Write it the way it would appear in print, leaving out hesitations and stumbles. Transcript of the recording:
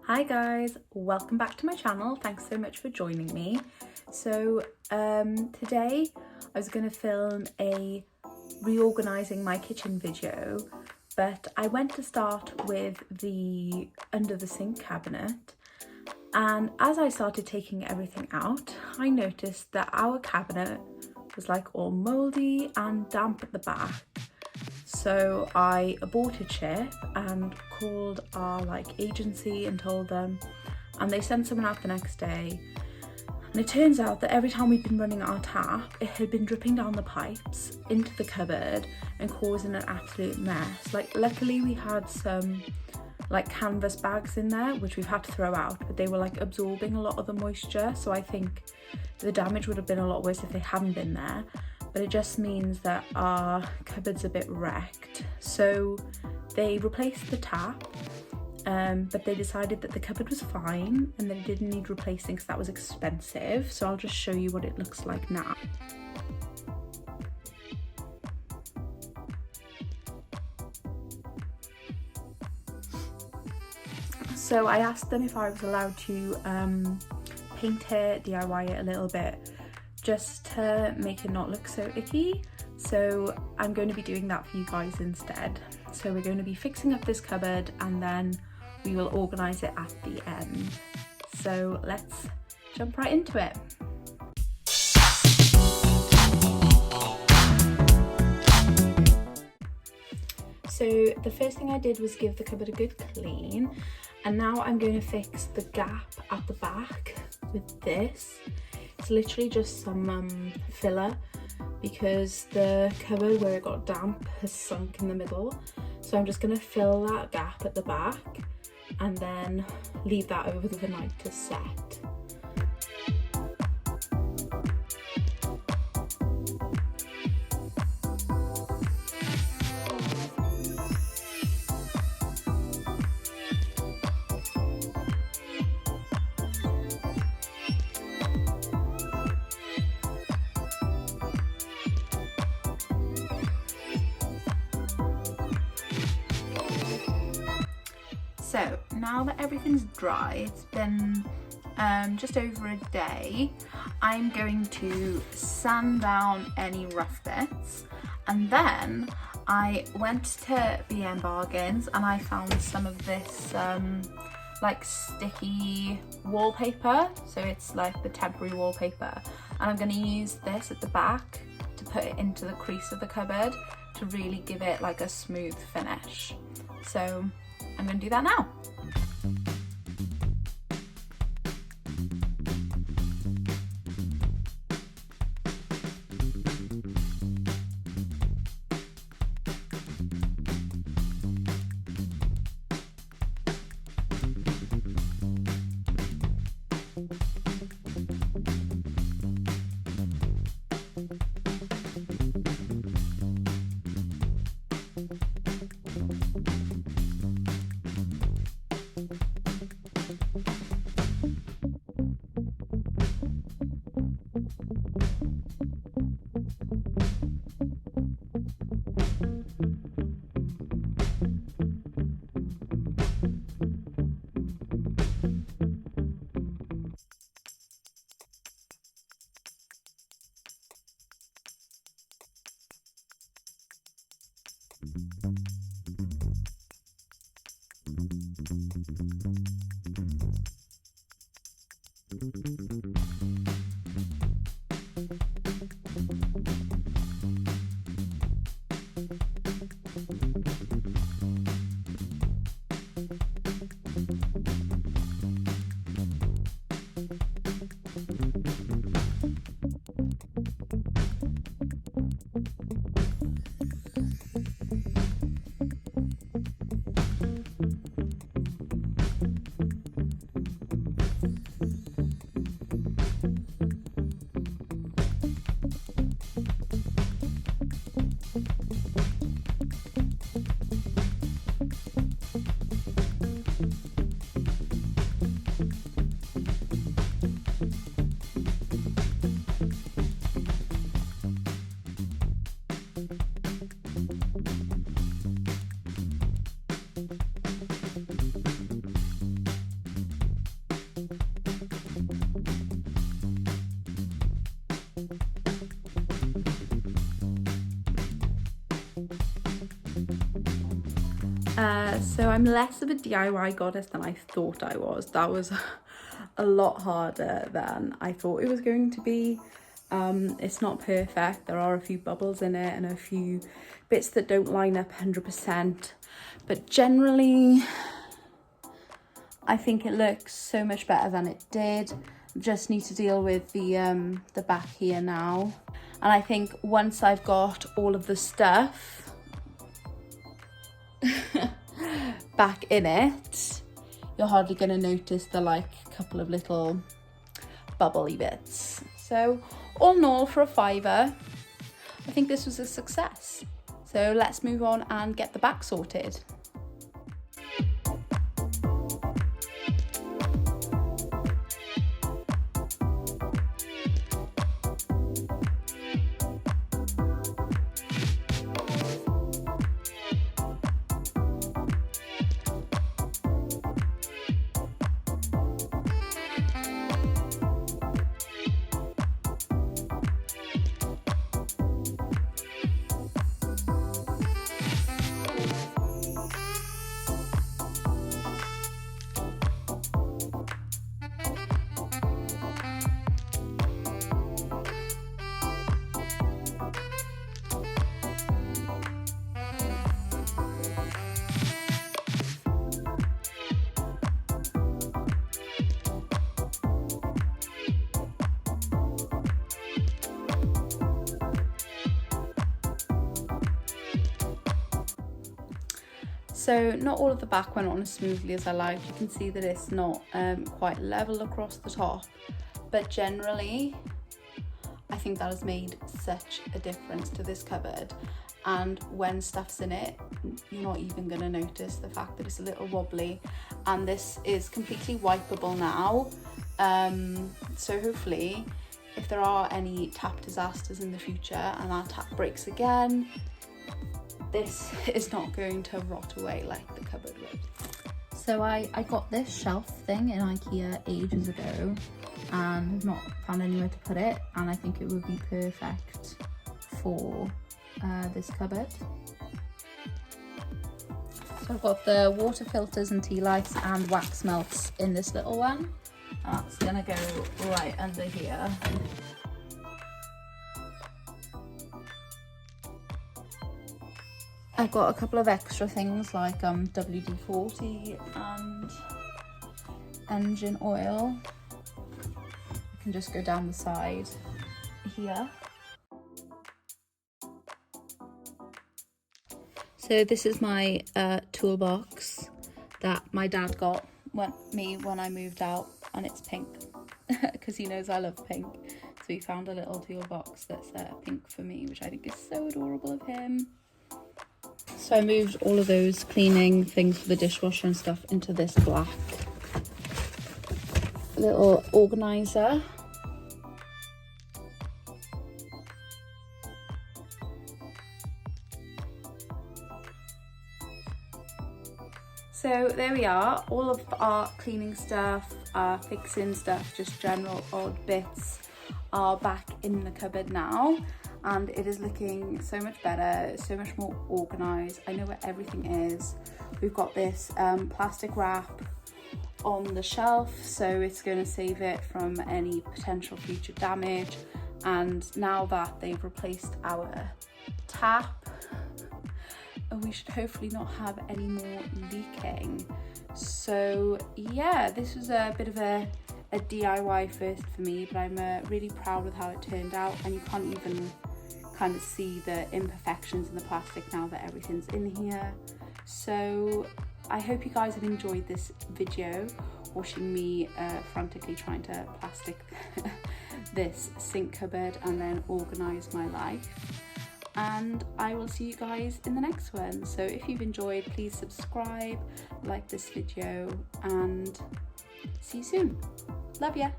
Hi guys, welcome back to my channel. Thanks so much for joining me. So today I was going to film a reorganizing my kitchen video, but I went to start with the under the sink cabinet, and as I started taking everything out, I noticed that our cabinet was like all mouldy and damp at the back. So I aborted ship and called our agency and told them, and they sent someone out the next day. And it turns out that every time we'd been running our tap, it had been dripping down the pipes into the cupboard and causing an absolute mess. Luckily we had some canvas bags in there, which we've had to throw out, but they were absorbing a lot of the moisture. So I think the damage would have been a lot worse if they hadn't been there. But it just means that our cupboard's a bit wrecked. So they replaced the tap, but they decided that the cupboard was fine and that it didn't need replacing because that was expensive. So I'll just show you what it looks like now. So I asked them if I was allowed to paint it, DIY it a little bit, just to make it not look so icky. So I'm going to be doing that for you guys instead. So we're going to be fixing up this cupboard and then we will organise it at the end. So let's jump right into it. So the first thing I did was give the cupboard a good clean, and now I'm going to fix the gap at the back with this. It's literally just some filler because the cupboard where it got damp has sunk in the middle. So I'm just going to fill that gap at the back and then leave that over the night to set. So now that everything's dry, it's been just over a day, I'm going to sand down any rough bits, and then I went to BM Bargains and I found some of this sticky wallpaper. So it's the temporary wallpaper, and I'm going to use this at the back to put it into the crease of the cupboard to really give it a smooth finish. So I'm going to do that now. So I'm less of a DIY goddess than I thought I was. That was a lot harder than I thought it was going to be. It's not perfect. There are a few bubbles in it and a few bits that don't line up 100%, but generally I think it looks so much better than it did. Just need to deal with the back here now, and I think once I've got all of the stuff back in it, you're hardly going to notice the like couple of little bubbly bits. So all in all, for a £5, I think this was a success. So let's move on and get the back sorted. So not all of the back went on as smoothly as I liked. You can see that it's not quite level across the top, but generally I think that has made such a difference to this cupboard. And when stuff's in it, you're not even going to notice the fact that it's a little wobbly, and this is completely wipeable now. So hopefully if there are any tap disasters in the future and our tap breaks again, this is not going to rot away like the cupboard would. So I got this shelf thing in IKEA ages ago and have not found anywhere to put it, and I think it would be perfect for this cupboard. So I've got the water filters and tea lights and wax melts in this little one. That's gonna go right under here. I've got a couple of extra things like WD-40 and engine oil. I can just go down the side here. So this is my toolbox that my dad got me when I moved out, and it's pink because he knows I love pink. So he found a little toolbox that's pink for me, which I think is so adorable of him. So I moved all of those cleaning things for the dishwasher and stuff into this black little organizer. So there we are, all of our cleaning stuff, our fixing stuff, just general odd bits are back in the cupboard now, and it is looking so much better, so much more organised. I know where everything is. We've got this plastic wrap on the shelf, so it's going to save it from any potential future damage. And now that they've replaced our tap, we should hopefully not have any more leaking. So yeah, this was a bit of a DIY first for me, but I'm really proud with how it turned out, and you can't even kind of see the imperfections in the plastic now that everything's in here. So I hope you guys have enjoyed this video, watching me frantically trying to plastic this sink cupboard and then organise my life. And I will see you guys in the next one. So if you've enjoyed, please subscribe, like this video, and see you soon. Love ya.